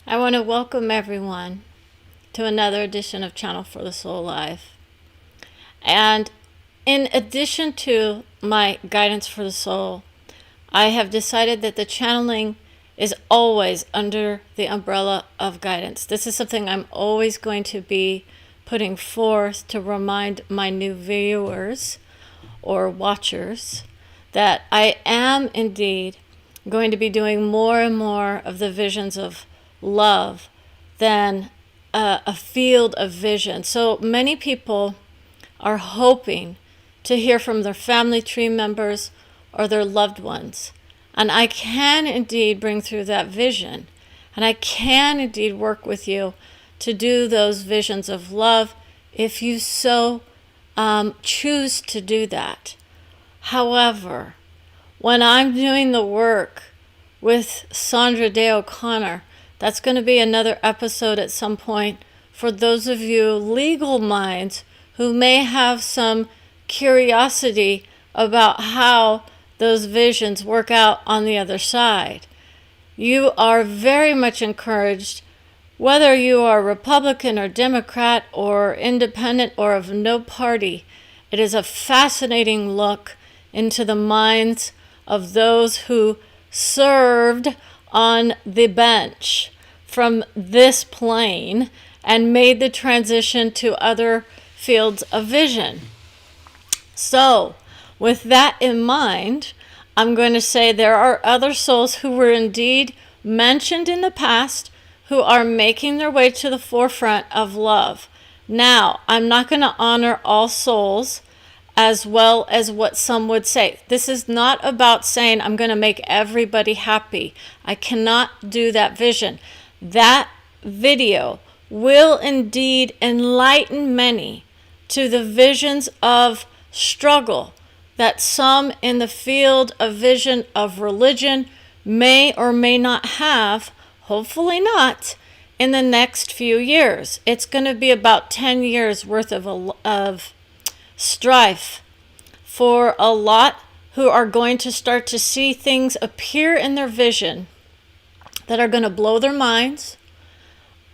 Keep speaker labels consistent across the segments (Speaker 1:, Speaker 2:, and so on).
Speaker 1: I want to welcome everyone to another edition of Channel for the Soul Live. And in addition to my guidance for the soul, I have decided that the channeling is always under the umbrella of guidance. This is something I'm always going to be putting forth to remind my new viewers or watchers that I am indeed going to be doing more and more of the visions of love than a field of vision. So many people are hoping to hear from their family tree members or their loved ones. And I can indeed bring through that vision. And I can indeed work with you to do those visions of love if you so choose to do that. However, when I'm doing the work with Sandra Day O'Connor, that's going to be another episode at some point for those of you legal minds who may have some curiosity about how those visions work out on the other side. You are very much encouraged, whether you are Republican or Democrat or independent or of no party. It is a fascinating look into the minds of those who served on the bench from this plane and made the transition to other fields of vision. So, with that in mind, I'm going to say there are other souls who were indeed mentioned in the past who are making their way to the forefront of love. Now, I'm not going to honor all souls as well as what some would say. This is not about saying I'm going to make everybody happy. I cannot do that vision. That video will indeed enlighten many to the visions of struggle that some in the field of vision of religion may or may not have, hopefully not, in the next few years. It's going to be about 10 years worth of strife for a lot who are going to start to see things appear in their vision that are going to blow their minds,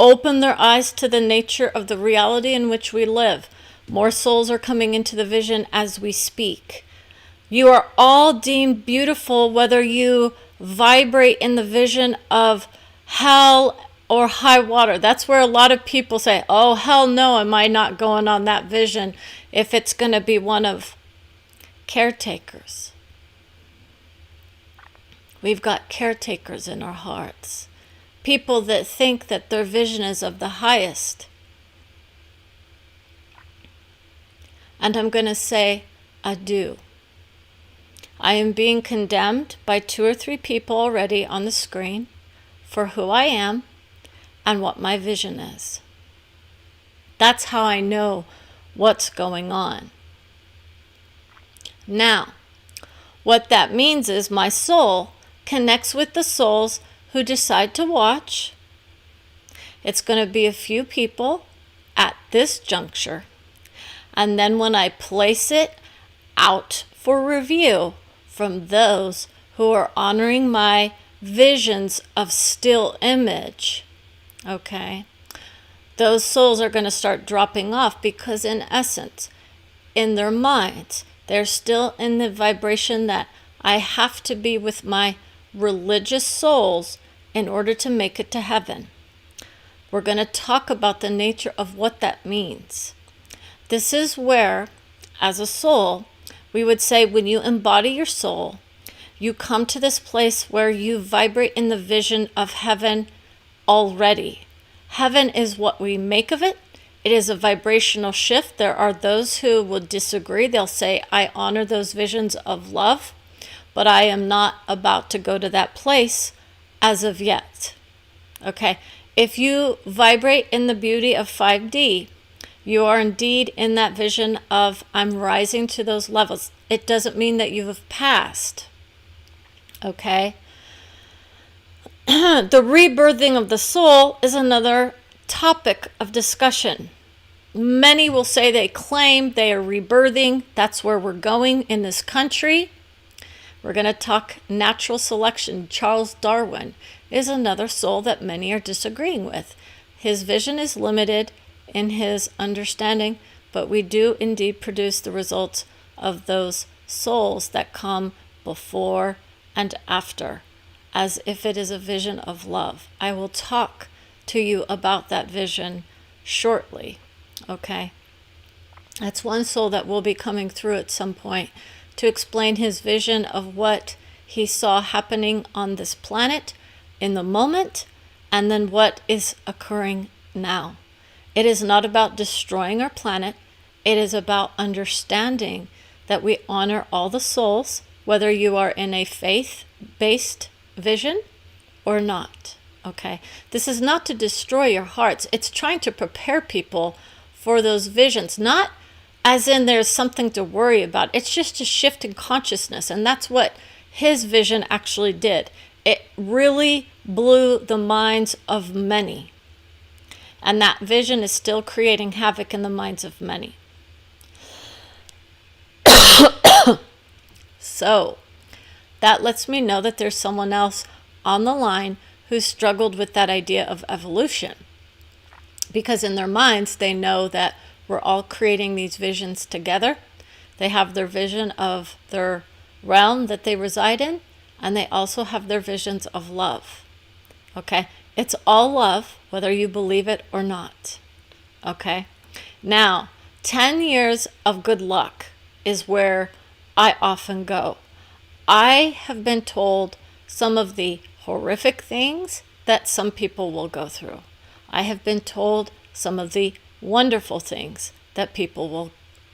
Speaker 1: open their eyes to the nature of the reality in which we live. More souls are coming into the vision as we speak. You are all deemed beautiful whether you vibrate in the vision of hell or high water. That's where a lot of people say, oh, hell no, am I not going on that vision if it's going to be one of caretakers. We've got caretakers in our hearts. People that think that their vision is of the highest. And I'm going to say adieu. I am being condemned by 2 or 3 people already on the screen for who I am and what my vision is. That's how I know what's going on. Now, what that means is my soul connects with the souls who decide to watch. It's going to be a few people at this juncture. And then when I place it out for review from those who are honoring my visions of still image, okay, those souls are going to start dropping off because in essence, in their minds, they're still in the vibration that I have to be with my religious souls in order to make it to heaven. We're going to talk about the nature of what that means. This is where, as a soul, we would say when you embody your soul, you come to this place where you vibrate in the vision of heaven already. Heaven is what we make of it. It is a vibrational shift. There are those who will disagree. They'll say, I honor those visions of love, but I am not about to go to that place as of yet. Okay? If you vibrate in the beauty of 5D, you are indeed in that vision of I'm rising to those levels. It doesn't mean that you have passed. Okay? The rebirthing of the soul is another topic of discussion. Many will say they claim they are rebirthing. That's where we're going in this country. We're going to talk natural selection. Charles Darwin is another soul that many are disagreeing with. His vision is limited in his understanding, but we do indeed produce the results of those souls that come before and after, as if it is a vision of love. I will talk to you about that vision shortly, okay? That's one soul that will be coming through at some point to explain his vision of what he saw happening on this planet in the moment, and then what is occurring now. It is not about destroying our planet. It is about understanding that we honor all the souls, whether you are in a faith-based vision or not. Okay? This is not to destroy your hearts. It's trying to prepare people for those visions, not as in there's something to worry about. It's just a shift in consciousness, and that's what his vision actually did. It really blew the minds of many. And that vision is still creating havoc in the minds of many. So, that lets me know that there's someone else on the line who struggled with that idea of evolution. Because in their minds, they know that we're all creating these visions together. They have their vision of their realm that they reside in, and they also have their visions of love. Okay? It's all love, whether you believe it or not. Okay? Now, 10 years of good luck is where I often go. I have been told some of the horrific things that some people will go through. I have been told some of the wonderful things that people will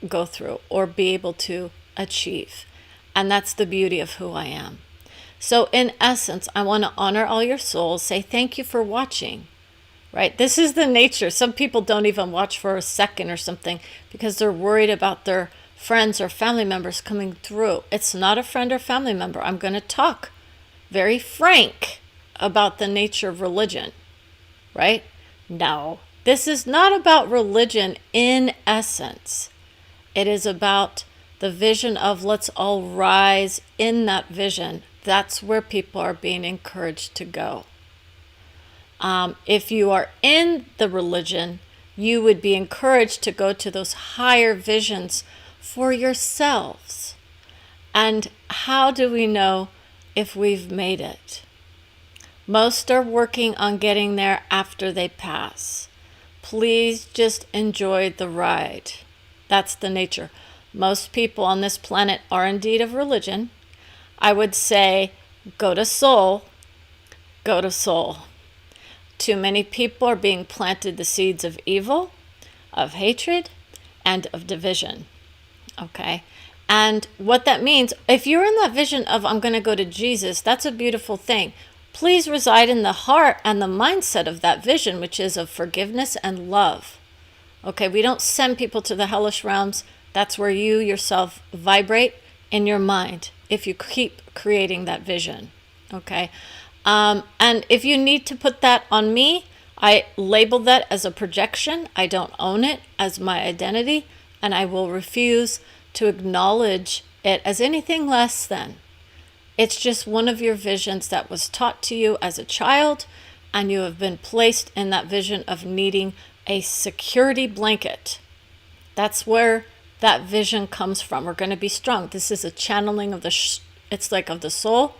Speaker 1: go through or be able to achieve. And that's the beauty of who I am. So in essence, I want to honor all your souls, say thank you for watching, right? This is the nature. Some people don't even watch for a second or something because they're worried about their friends or family members coming through. It's not a friend or family member. I'm going to talk very frank about the nature of religion, right? No, this is not about religion in essence. It is about the vision of let's all rise in that vision. That's where people are being encouraged to go. If you are in the religion, you would be encouraged to go to those higher visions for yourselves. And how do we know if we've made it? Most are working on getting there after they pass. Please just enjoy the ride. That's the nature. Most people on this planet are indeed of religion. I would say, go to soul, go to soul. Too many people are being planted the seeds of evil, of hatred, and of division. Okay? And what that means, if you're in that vision of I'm going to go to Jesus, that's a beautiful thing. Please reside in the heart and the mindset of that vision, which is of forgiveness and love. Okay? We don't send people to the hellish realms. That's where you yourself vibrate in your mind if you keep creating that vision. Okay? And if you need to put that on me, I label that as a projection. I don't own it as my identity, and I will refuse to acknowledge it as anything less than. It's just one of your visions that was taught to you as a child, and you have been placed in that vision of needing a security blanket. That's where that vision comes from. We're going to be strong. This is a channeling of it's like of the soul.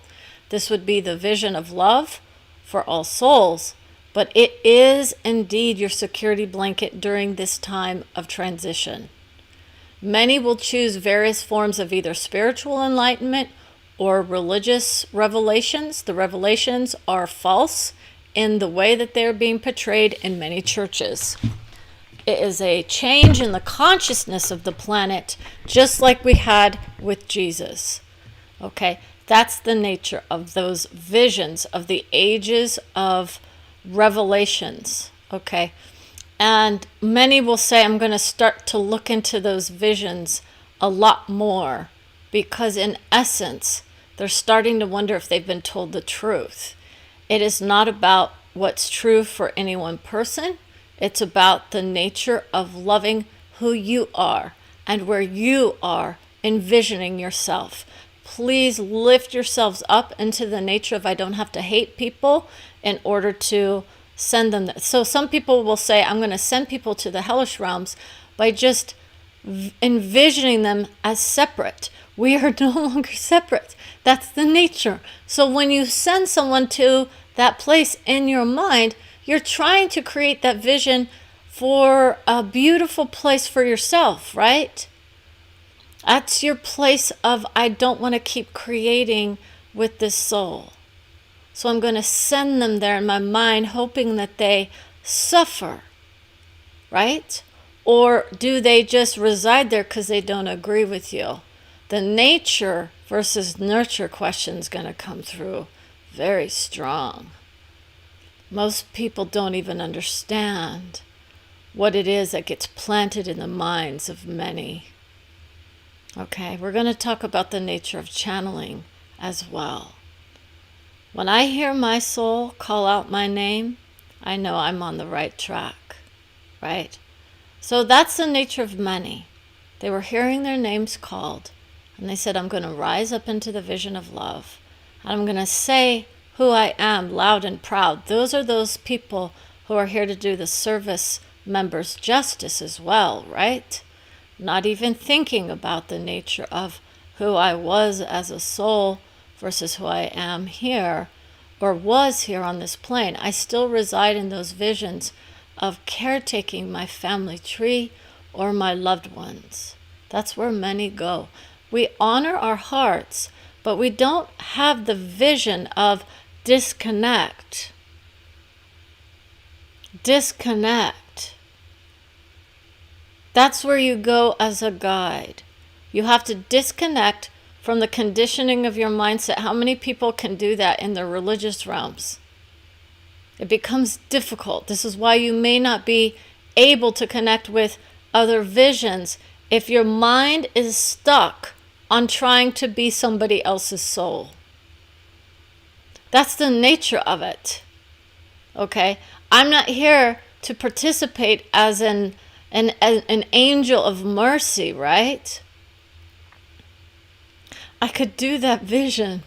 Speaker 1: This would be the vision of love for all souls, but it is indeed your security blanket during this time of transition. Many will choose various forms of either spiritual enlightenment or religious revelations. The revelations are false in the way that they're being portrayed in many churches. It is a change in the consciousness of the planet, just like we had with Jesus. Okay, that's the nature of those visions of the ages of revelations. Okay, and many will say, I'm going to start to look into those visions a lot more, because in essence, they're starting to wonder if they've been told the truth. It is not about what's true for any one person. It's about the nature of loving who you are and where you are envisioning yourself. please lift yourselves up into the nature of I don't have to hate people in order to send them. So some people will say, I'm going to send people to the hellish realms by just envisioning them as separate. We are no longer separate. That's the nature. So when you send someone to that place in your mind, you're trying to create that vision for a beautiful place for yourself, right? That's your place of, I don't want to keep creating with this soul. So I'm going to send them there in my mind, hoping that they suffer, right? Or do they just reside there because they don't agree with you? The nature versus nurture question is going to come through very strong. Most people don't even understand what it is that gets planted in the minds of many. Okay, we're going to talk about the nature of channeling as well. When I hear my soul call out my name, I know I'm on the right track, right? So that's the nature of many. They were hearing their names called, and they said, I'm going to rise up into the vision of love, and I'm going to say who I am loud and proud. Those are those people who are here to do the service members justice as well, right? Not even thinking about the nature of who I was as a soul versus who I am here or was here on this plane. I still reside in those visions of caretaking my family tree or my loved ones. That's where many go. We honor our hearts, but we don't have the vision of disconnect. Disconnect. That's where you go as a guide. You have to disconnect from the conditioning of your mindset. How many people can do that in the religious realms? It becomes difficult. This is why you may not be able to connect with other visions if your mind is stuck on trying to be somebody else's soul. That's the nature of it. Okay? I'm not here to participate as an angel of mercy, right? I could do that vision.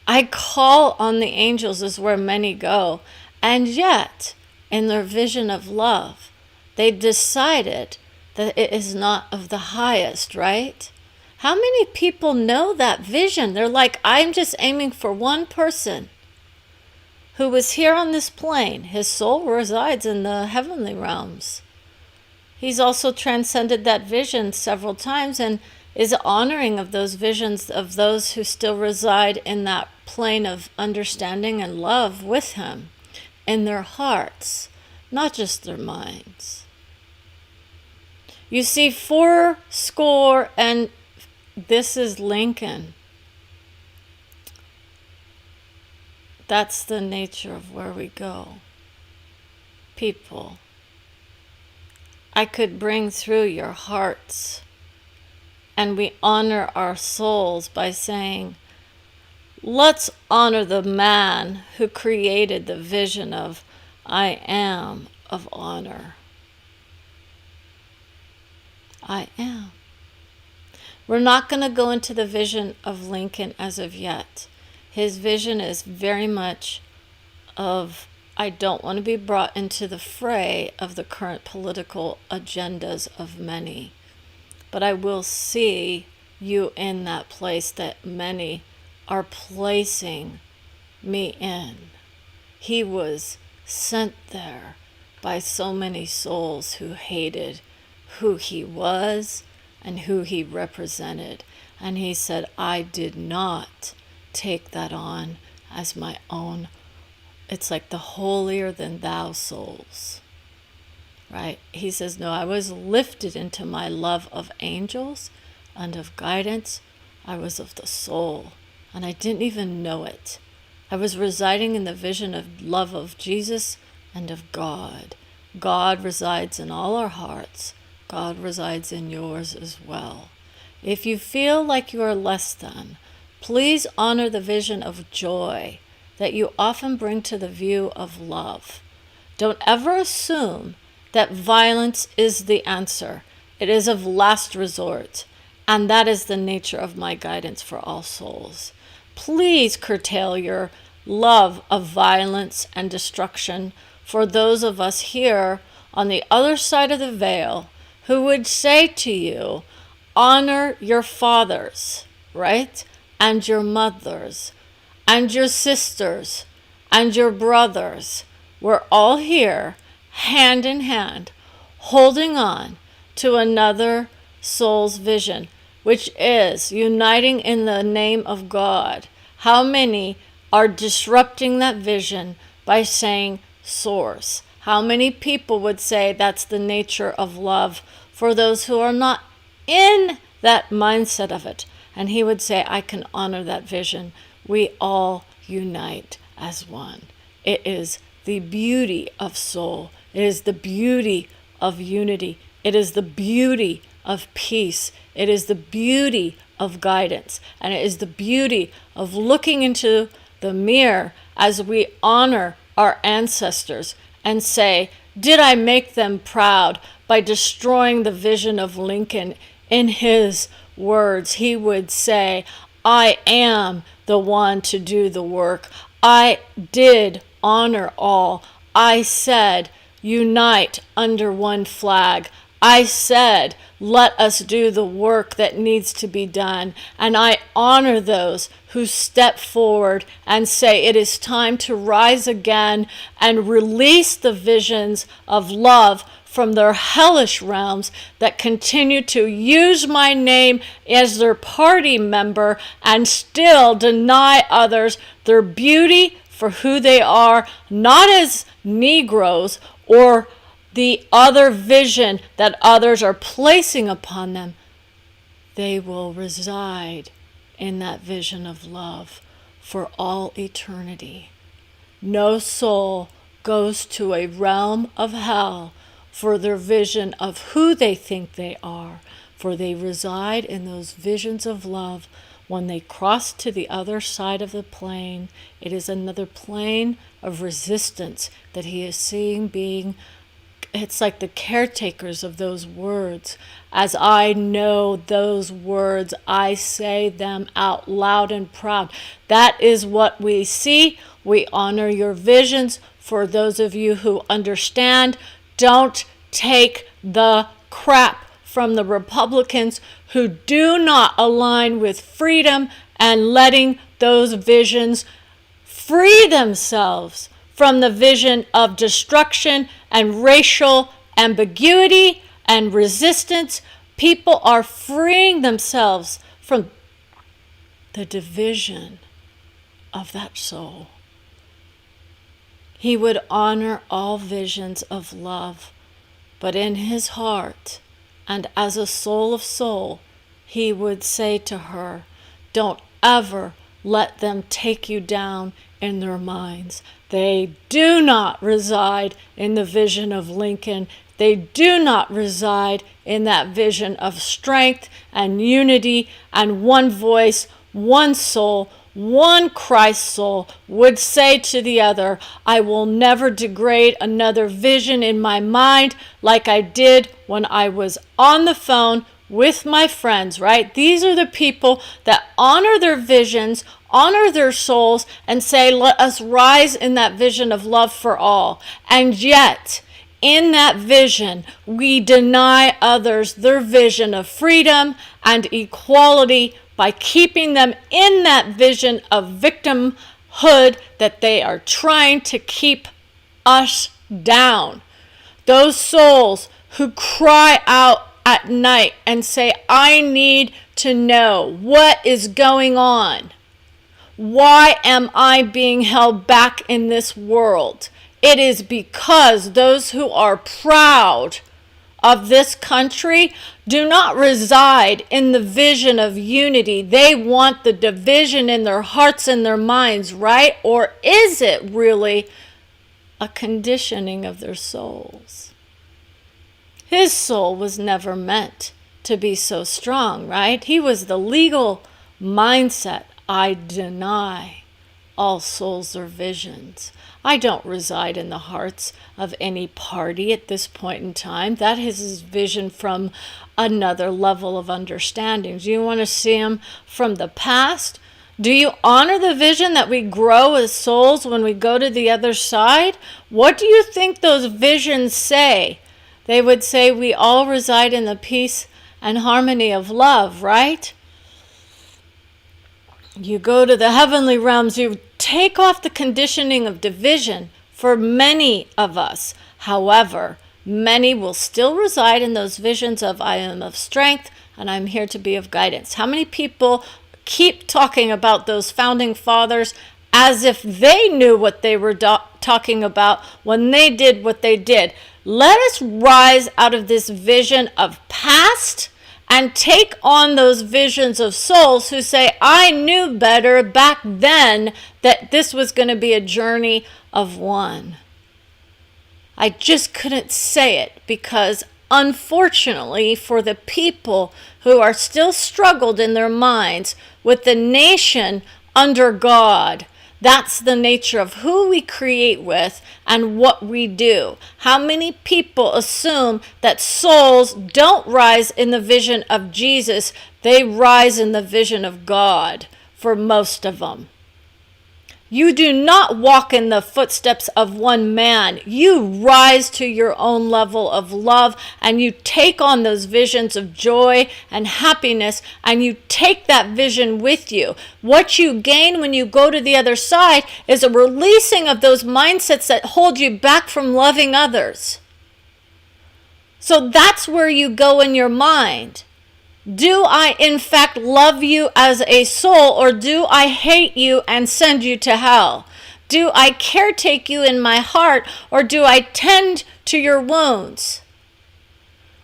Speaker 1: I call on the angels is where many go. And yet, in their vision of love, they decided that it is not of the highest, right? How many people know that vision? They're like, I'm just aiming for one person who was here on this plane. His soul resides in the heavenly realms. He's also transcended that vision several times and is honoring of those visions of those who still reside in that plane of understanding and love with him in their hearts, not just their minds. You see, 80, and this is Lincoln. That's the nature of where we go. People. I could bring through your hearts. And we honor our souls by saying, let's honor the man who created the vision of I am of honor. I am. We're not going to go into the vision of Lincoln as of yet. His vision is very much of, I don't want to be brought into the fray of the current political agendas of many. But I will see you in that place that many are placing me in. He was sent there by so many souls who hated who he was and who he represented. And he said, I did not take that on as my own. It's like the holier than thou souls. Right? He says, no, I was lifted into my love of angels and of guidance. I was of the soul, and I didn't even know it. I was residing in the vision of love of Jesus and of God. God resides in all our hearts. God resides in yours as well. If you feel like you are less than, please honor the vision of joy that you often bring to the view of love. Don't ever assume that violence is the answer. It is of last resort. And that is the nature of my guidance for all souls. Please curtail your love of violence and destruction for those of us here on the other side of the veil who would say to you, honor your fathers, right? And your mothers, and your sisters, and your brothers. We're all here, hand in hand, holding on to another soul's vision, which is uniting in the name of God. How many are disrupting that vision by saying source? How many people would say that's the nature of love for those who are not in that mindset of it? And he would say, I can honor that vision. We all unite as one. It is the beauty of soul. It is the beauty of unity. It is the beauty of peace. It is the beauty of guidance. And it is the beauty of looking into the mirror as we honor our ancestors and say, did I make them proud by destroying the vision of Lincoln? In his words, he would say, I am the one to do the work. I did honor all. I said, unite under one flag. I said, let us do the work that needs to be done. And I honor those who step forward and say it is time to rise again and release the visions of love from their hellish realms that continue to use my name as their party member and still deny others their beauty for who they are, not as Negroes or the other vision that others are placing upon them. They will reside in that vision of love for all eternity. No soul goes to a realm of hell for their vision of who they think they are, for they reside in those visions of love. When they cross to the other side of the plane, it is another plane of resistance that he is seeing being. It's like the caretakers of those words. As I know those words, I say them out loud and proud. That is what we see. We honor your visions. For those of you who understand, don't take the crap from the Republicans who do not align with freedom and letting those visions free themselves from the vision of destruction and racial ambiguity and resistance. People are freeing themselves from the division of that soul. He would honor all visions of love, but in his heart, and as a soul of soul, he would say to her, don't ever let them take you down in their minds. They do not reside in the vision of Lincoln. They do not reside in that vision of strength and unity and one voice, one soul, one Christ soul would say to the other, I will never degrade another vision in my mind like I did when I was on the phone with my friends, right? These are the people that honor their visions, honor their souls, and say, let us rise in that vision of love for all. And yet, in that vision, we deny others their vision of freedom and equality by keeping them in that vision of victimhood that they are trying to keep us down. Those souls who cry out at night and say, I need to know what is going on. Why am I being held back in this world? It is because those who are proud of this country do not reside in the vision of unity. They want the division in their hearts and their minds, right? Or is it really a conditioning of their souls? His soul was never meant to be so strong, right? He was the legal mindset. I deny all souls are visions. I don't reside in the hearts of any party at this point in time. That is his vision from another level of understanding. Do you want to see him from the past? Do you honor the vision that we grow as souls when we go to the other side? What do you think those visions say? They would say we all reside in the peace and harmony of love, right? You go to the heavenly realms, you take off the conditioning of division for many of us. However, many will still reside in those visions of I am of strength and I'm here to be of guidance. How many people keep talking about those founding fathers as if they knew what they were talking about when they did what they did? Let us rise out of this vision of past and take on those visions of souls who say, I knew better back then that this was going to be a journey of one. I just couldn't say it because, unfortunately, for the people who are still struggled in their minds with the nation under God, that's the nature of who we create with and what we do. How many people assume that souls don't rise in the vision of Jesus, they rise in the vision of God for most of them. You do not walk in the footsteps of one man. You rise to your own level of love and you take on those visions of joy and happiness and you take that vision with you. What you gain when you go to the other side is a releasing of those mindsets that hold you back from loving others. So that's where you go in your mind. Do I in fact love you as a soul, or do I hate you and send you to hell? Do I caretake you in my heart, or do I tend to your wounds?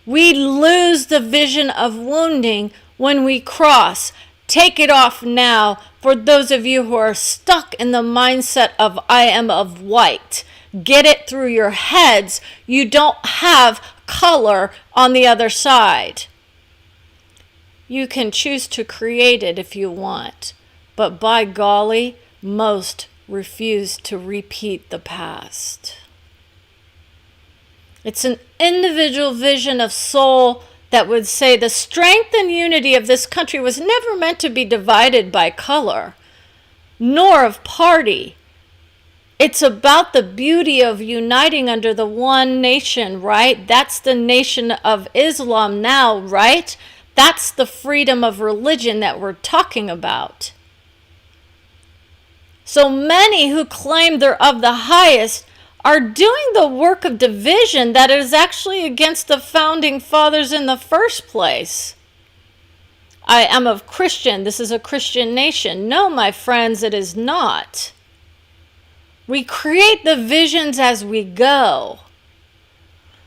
Speaker 1: We lose the vision of wounding when we cross. Take it off now for those of you who are stuck in the mindset of I am of white. Get it through your heads. You don't have color on the other side. You can choose to create it if you want, but by golly, most refuse to repeat the past. It's an individual vision of soul that would say the strength and unity of this country was never meant to be divided by color, nor of party. It's about the beauty of uniting under the one nation, right? That's the nation of Islam now, right? That's the freedom of religion that we're talking about. So many who claim they're of the highest are doing the work of division that is actually against the founding fathers in the first place. I am of Christian. This is a Christian nation. No, my friends, it is not. We create the visions as we go.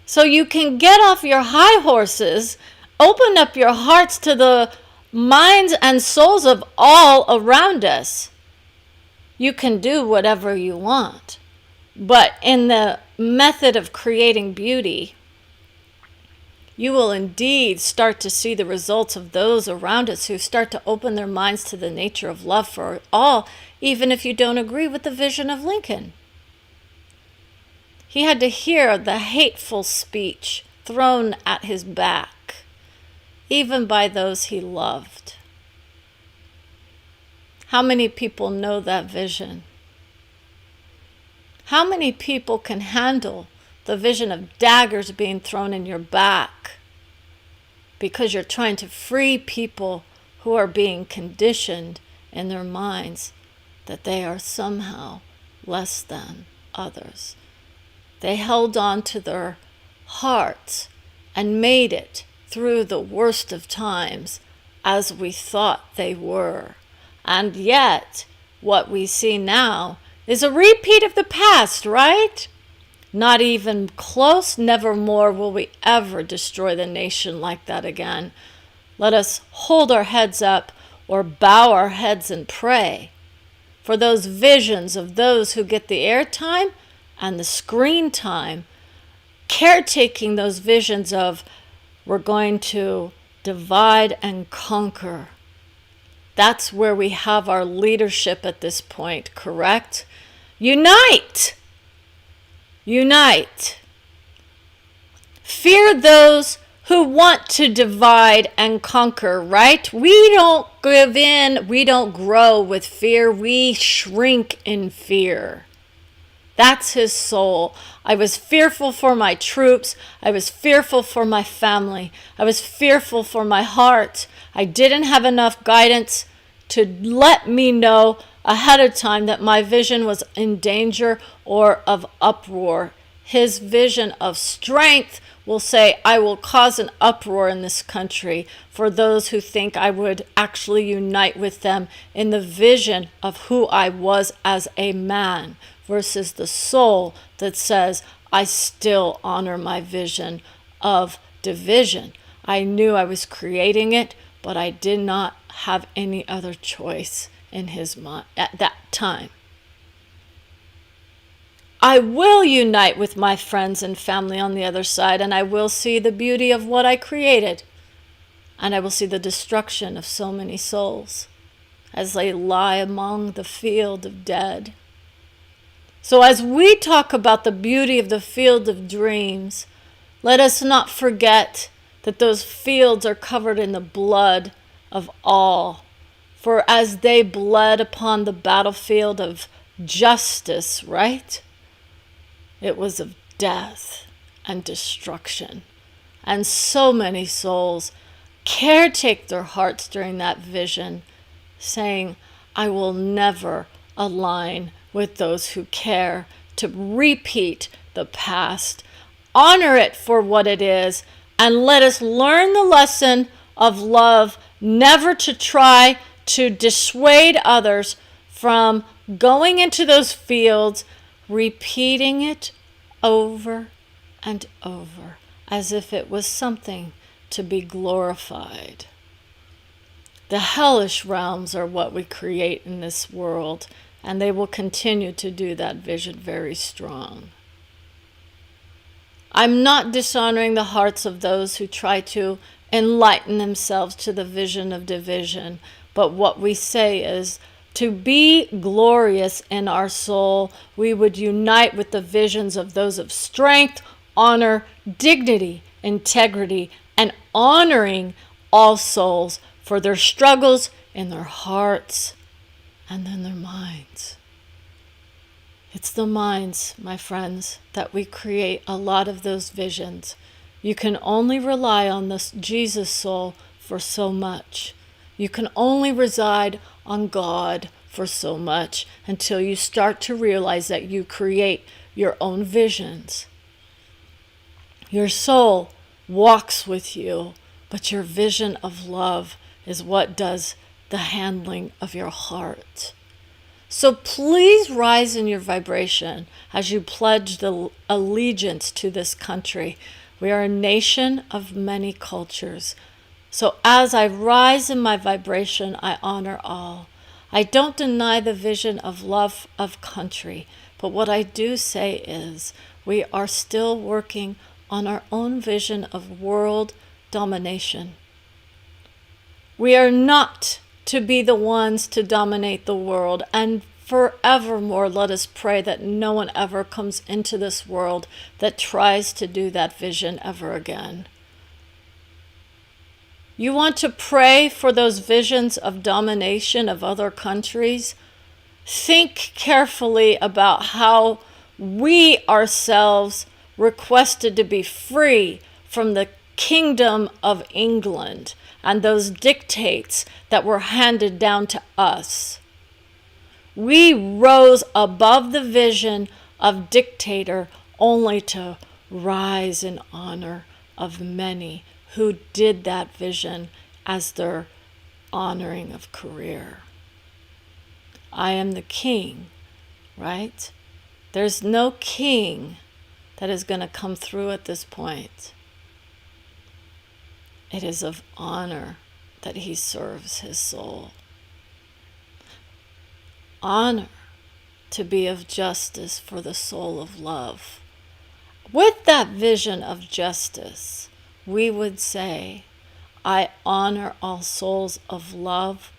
Speaker 1: So you can get off your high horses. Open up your hearts to the minds and souls of all around us. You can do whatever you want. But in the method of creating beauty, you will indeed start to see the results of those around us who start to open their minds to the nature of love for all, even if you don't agree with the vision of Lincoln. He had to hear the hateful speech thrown at his back, even by those he loved. How many people know that vision? How many people can handle the vision of daggers being thrown in your back because you're trying to free people who are being conditioned in their minds that they are somehow less than others? They held on to their hearts and made it through the worst of times as we thought they were. And yet, what we see now is a repeat of the past, right? Not even close. Nevermore will we ever destroy the nation like that again. Let us hold our heads up or bow our heads and pray for those visions of those who get the airtime and the screen time, caretaking those visions of we're going to divide and conquer. That's where we have our leadership at this point, correct? Unite! Unite. Fear those who want to divide and conquer, right? We don't give in, we don't grow with fear, we shrink in fear. That's his soul. I was fearful for my troops. I was fearful for my family. I was fearful for my heart. I didn't have enough guidance to let me know ahead of time that my vision was in danger or of uproar. His vision of strength will say, I will cause an uproar in this country for those who think I would actually unite with them in the vision of who I was as a man, versus the soul that says, I still honor my vision of division. I knew I was creating it, but I did not have any other choice in his mind at that time. I will unite with my friends and family on the other side, and I will see the beauty of what I created. And I will see the destruction of so many souls as they lie among the field of dead. So as we talk about the beauty of the field of dreams, let us not forget that those fields are covered in the blood of all. For as they bled upon the battlefield of justice, right? It was of death and destruction. And so many souls caretake their hearts during that vision, saying, I will never align with those who care to repeat the past. Honor it for what it is, and let us learn the lesson of love, never to try to dissuade others from going into those fields, repeating it over and over as if it was something to be glorified. The hellish realms are what we create in this world, and they will continue to do that vision very strong. I'm not dishonoring the hearts of those who try to enlighten themselves to the vision of division, but what we say is, to be glorious in our soul, we would unite with the visions of those of strength, honor, dignity, integrity, and honoring all souls for their struggles in their hearts and in their minds. It's the minds, my friends, that we create a lot of those visions. You can only rely on this Jesus soul for so much. You can only reside on God for so much until you start to realize that you create your own visions. Your soul walks with you, but your vision of love is what does the handling of your heart. So please rise in your vibration as you pledge the allegiance to this country. We are a nation of many cultures. So as I rise in my vibration, I honor all. I don't deny the vision of love of country, but what I do say is we are still working on our own vision of world domination. We are not to be the ones to dominate the world, and forevermore let us pray that no one ever comes into this world that tries to do that vision ever again. You want to pray for those visions of domination of other countries? Think carefully about how we ourselves requested to be free from the kingdom of England and those dictates that were handed down to us. We rose above the vision of dictator only to rise in honor of many who did that vision as their honoring of career. I am the king, right? There's no king that is going to come through at this point. It is of honor that he serves his soul. Honor to be of justice for the soul of love. With that vision of justice, we would say, I honor all souls of love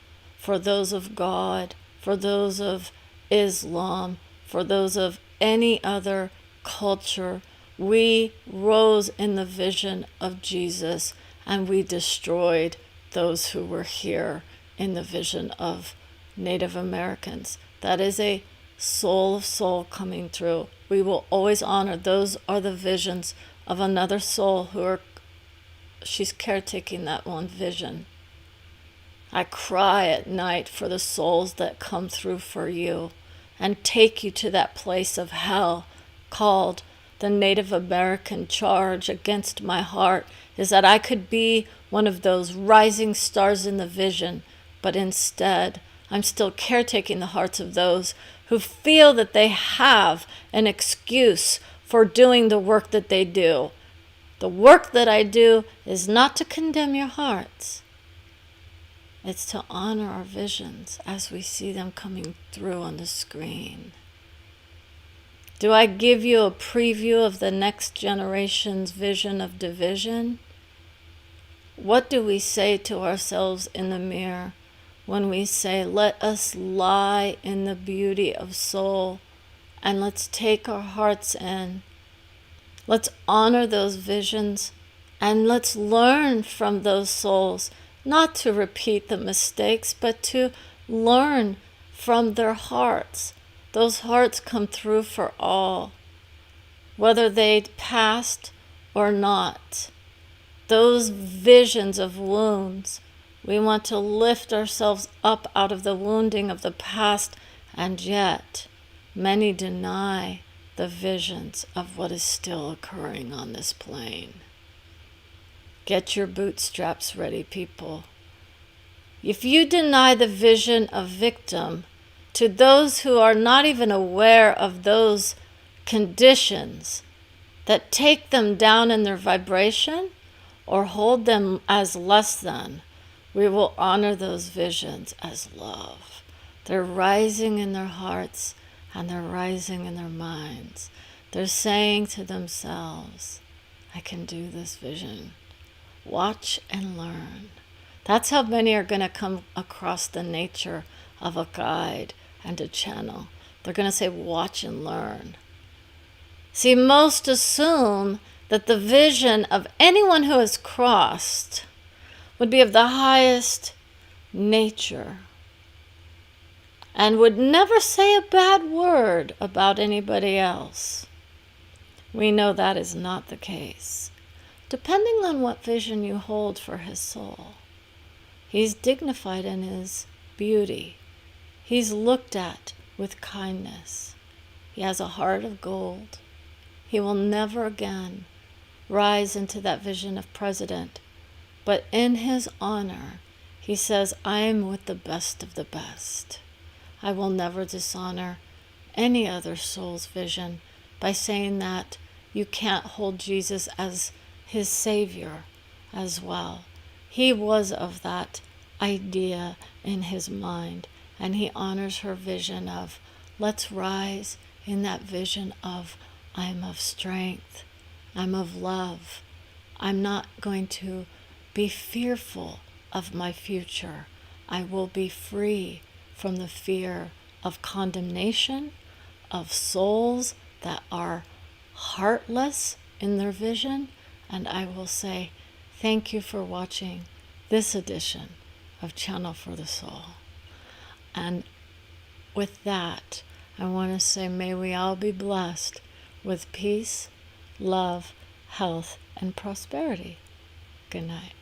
Speaker 1: for those of God, for those of Islam, for those of any other culture. We rose in the vision of Jesus, and we destroyed those who were here in the vision of Native Americans. That is a soul of soul coming through. We will always honor. Those are the visions of another soul she's caretaking that one vision. I cry at night for the souls that come through for you and take you to that place of hell called the Native American charge against my heart, is that I could be one of those rising stars in the vision, but instead I'm still caretaking the hearts of those who feel that they have an excuse for doing the work that they do. The work that I do is not to condemn your hearts. It's to honor our visions as we see them coming through on the screen. Do I give you a preview of the next generation's vision of division? What do we say to ourselves in the mirror when we say, let us lie in the beauty of soul and let's take our hearts in? Let's honor those visions and let's learn from those souls, not to repeat the mistakes, but to learn from their hearts. Those hearts come through for all, whether they passed or not. Those visions of wounds, we want to lift ourselves up out of the wounding of the past, and yet many deny the visions of what is still occurring on this plane. Get your bootstraps ready, people. If you deny the vision of victim to those who are not even aware of those conditions that take them down in their vibration or hold them as less than, we will honor those visions as love. They're rising in their hearts and they're rising in their minds. They're saying to themselves, I can do this vision. Watch and learn. That's how many are going to come across the nature of a guide and a channel. They're going to say, watch and learn. See, most assume that the vision of anyone who has crossed would be of the highest nature and would never say a bad word about anybody else. We know that is not the case. Depending on what vision you hold for his soul, he's dignified in his beauty. He's looked at with kindness. He has a heart of gold. He will never again rise into that vision of president. But in his honor, he says, I am with the best of the best. I will never dishonor any other soul's vision by saying that you can't hold Jesus as his Savior as well. He was of that idea in his mind, and he honors her vision of, let's rise in that vision of, I'm of strength, I'm of love. I'm not going to be fearful of my future. I will be free from the fear of condemnation, of souls that are heartless in their vision, and I will say, thank you for watching this edition of Channel for the Soul. And with that, I want to say, may we all be blessed with peace, love, health, and prosperity. Good night.